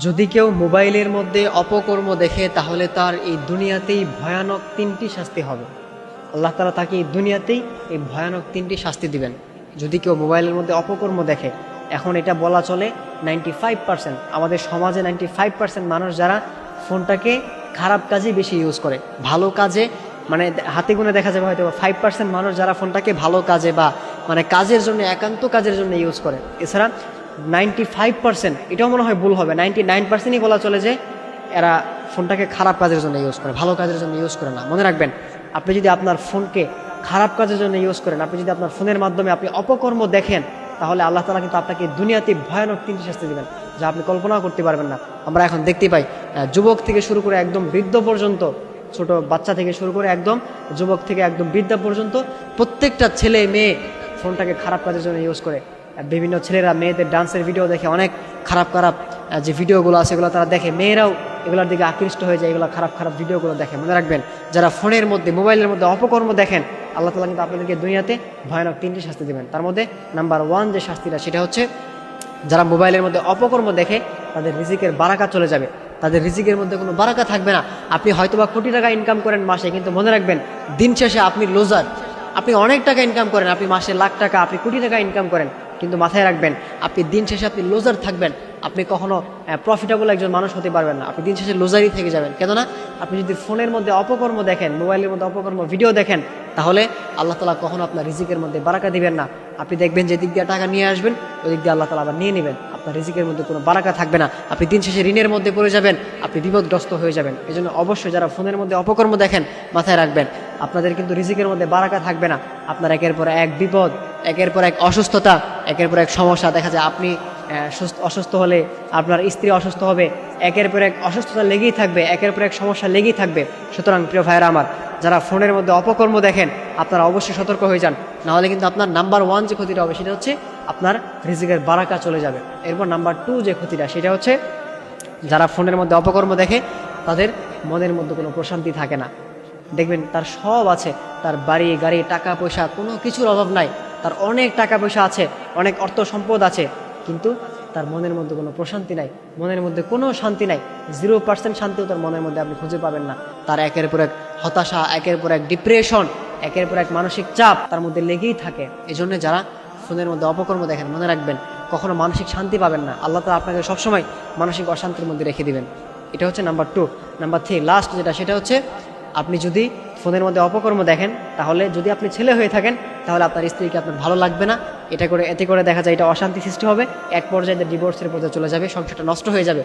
যদি কেউ মোবাইলের মধ্যে অপকর্ম দেখে তাহলে তার এই দুনিয়াতেই ভয়ানক তিনটি শাস্তি হবে। আল্লাহ তাআলা তাকে এই দুনিয়াতেই এই ভয়ানক তিনটি শাস্তি দিবেন যদি কেউ মোবাইলের মধ্যে অপকর্ম দেখে। এখন এটা বলা চলে 95% আমাদের সমাজে 95% মানুষ যারা ফোনটাকে খারাপ কাজে বেশি ইউজ করে, ভালো কাজে মানে হাতে গুনে দেখা যাবে হয়তো 5% মানুষ যারা ফোনটাকে ভালো কাজে বা মানে কাজের জন্য, একান্ত কাজের জন্য ইউজ করে। এছাড়া 95%, এটাও মনে হয় ভুল হবে, 99%ই বলা চলে যে এরা ফোনটাকে খারাপ কাজের জন্য ইউজ করে, ভালো কাজের জন্য ইউজ করে না। মনে রাখবেন, আপনি যদি আপনার ফোনকে খারাপ কাজের জন্য ইউজ করেন, আপনি যদি আপনার ফোনের মাধ্যমে আপনি অপকর্ম দেখেন, তাহলে আল্লাহ তাআলা কিন্তু আপনাকে দুনিয়াতে ভয়ানক তিনটি শাস্তি দেবেন যা আপনি কল্পনাও করতে পারবেন না। আমরা এখন দেখতে পাই যুবক থেকে শুরু করে একদম বৃদ্ধ পর্যন্ত, ছোট বাচ্চা থেকে শুরু করে একদম যুবক থেকে একদম বৃদ্ধা পর্যন্ত প্রত্যেকটা ছেলে মেয়ে ফোনটাকে খারাপ কাজের জন্য ইউজ করে। বিভিন্ন ছেলেরা মেয়েদের ডান্সের ভিডিও দেখে, অনেক খারাপ খারাপ যে ভিডিওগুলো আছে এগুলো তারা দেখে, মেয়েরাও এগুলোর দিকে আকৃষ্ট হয়ে যায়, এগুলো খারাপ খারাপ ভিডিওগুলো দেখে। মনে রাখবেন, যারা ফোনের মধ্যে মোবাইলের মধ্যে অপকর্ম দেখেন, আল্লাহ তাআলা কিন্তু আপনাদেরকে দুনিয়াতে ভয়ানক তিনটি শাস্তি দেবেন। তার মধ্যে নাম্বার 1 যে শাস্তিটা, সেটা হচ্ছে যারা মোবাইলের মধ্যে অপকর্ম দেখে তাদের রিজিকের বারাকা চলে যাবে, তাদের রিজিকের মধ্যে কোনো বারাকা থাকবে না। আপনি হয়তোবা কোটি টাকা ইনকাম করেন মাসে, কিন্তু মনে রাখবেন দিন শেষে আপনি লুজার। আপনি অনেক টাকা ইনকাম করেন, আপনি মাসে লাখ টাকা, আপনি কোটি টাকা ইনকাম করেন, কিন্তু মাথায় রাখবেন আপনি দিন শেষে আপনি লুজার থাকবেন। আপনি কখনো প্রফিটেবল একজন মানুষ হতে পারবেন না, আপনি দিন শেষে লুজারই থেকে যাবেন। কেননা আপনি যদি ফোনের মধ্যে অপকর্ম দেখেন, মোবাইলের মধ্যে অপকর্ম ভিডিও দেখেন, তাহলে আল্লাহ তাআলা কখনো আপনার রিজিকের মধ্যে বারাকা দিবেন না। আপনি দেখবেন যে দিক দিয়ে টাকা নিয়ে আসবেন, ওই দিক দিয়ে আল্লাহ তাআলা আবার নিয়ে নেবেন, আপনার রিজিকের মধ্যে কোনো বারাকা থাকবে না। আপনি দিন শেষে ঋণের মধ্যে পড়ে যাবেন, আপনি বিপদগ্রস্ত হয়ে যাবেন। এই জন্য অবশ্যই যারা ফোনের মধ্যে অপকর্ম দেখেন, মাথায় রাখবেন আপনাদের কিন্তু রিজিকের মধ্যে বারাকা থাকবে না। আপনার একের পর এক বিপদ, একের পর এক অসুস্থতা, একের পর এক সমস্যা। দেখা যায় আপনি অসুস্থ হলে আপনার স্ত্রী অসুস্থ হবে, একের পর এক অসুস্থতা লেগেই থাকবে, একের পর এক সমস্যা লেগেই থাকবে। সুতরাং প্রিয় ভাইয়েরা আমার, যারা ফোনের মধ্যে অপকর্ম দেখেন আপনারা অবশ্যই সতর্ক হয়ে যান, নাহলে কিন্তু আপনার নাম্বার 1 যে ক্ষতিটা হবে সেটা হচ্ছে আপনার রিজিকের বারাকা চলে যাবে। এরপর নাম্বার 2 যে ক্ষতিটা, সেটা হচ্ছে যারা ফোনের মধ্যে অপকর্ম দেখে তাদের মনের মধ্যে কোনো প্রশান্তি থাকে না। দেখবেন তার সব আছে, তার বাড়ি গাড়ি টাকা পয়সা কোনো কিছুর অভাব নাই, তার অনেক টাকা পয়সা আছে, অনেক অর্থ সম্পদ আছে, কিন্তু তার মনের মধ্যে কোনো প্রশান্তি নাই, মনের মধ্যে কোনো শান্তি নাই। 0% শান্তিও তার মনের মধ্যে আপনি খুঁজে পাবেন না। তার একের পর এক হতাশা, একের পর এক ডিপ্রেশন, একের পর এক মানসিক চাপ তার মধ্যে লেগেই থাকে। এই জন্য যারা ফোনের মধ্যে অপকর্ম দেখেন, মনে রাখবেন কখনো মানসিক শান্তি পাবেন না। আল্লাহ তাআলা আপনাকে সবসময় মানসিক অশান্তির মধ্যে রেখে দিবেন। এটা হচ্ছে নাম্বার 2। নাম্বার 3 লাস্ট যেটা, সেটা হচ্ছে আপনি যদি ফোনের মধ্যে অপকর্ম দেখেন, তাহলে যদি আপনি ছেলে হয়ে থাকেন, তাহলে আপনার স্ত্রীকে আপনার ভালো লাগবে না। এতে করে দেখা যায় এটা অশান্তি সৃষ্টি হবে, এক পর্যায়ে ডিভোর্সের পর্যায়ে চলে যাবে, সংসারটা নষ্ট হয়ে যাবে।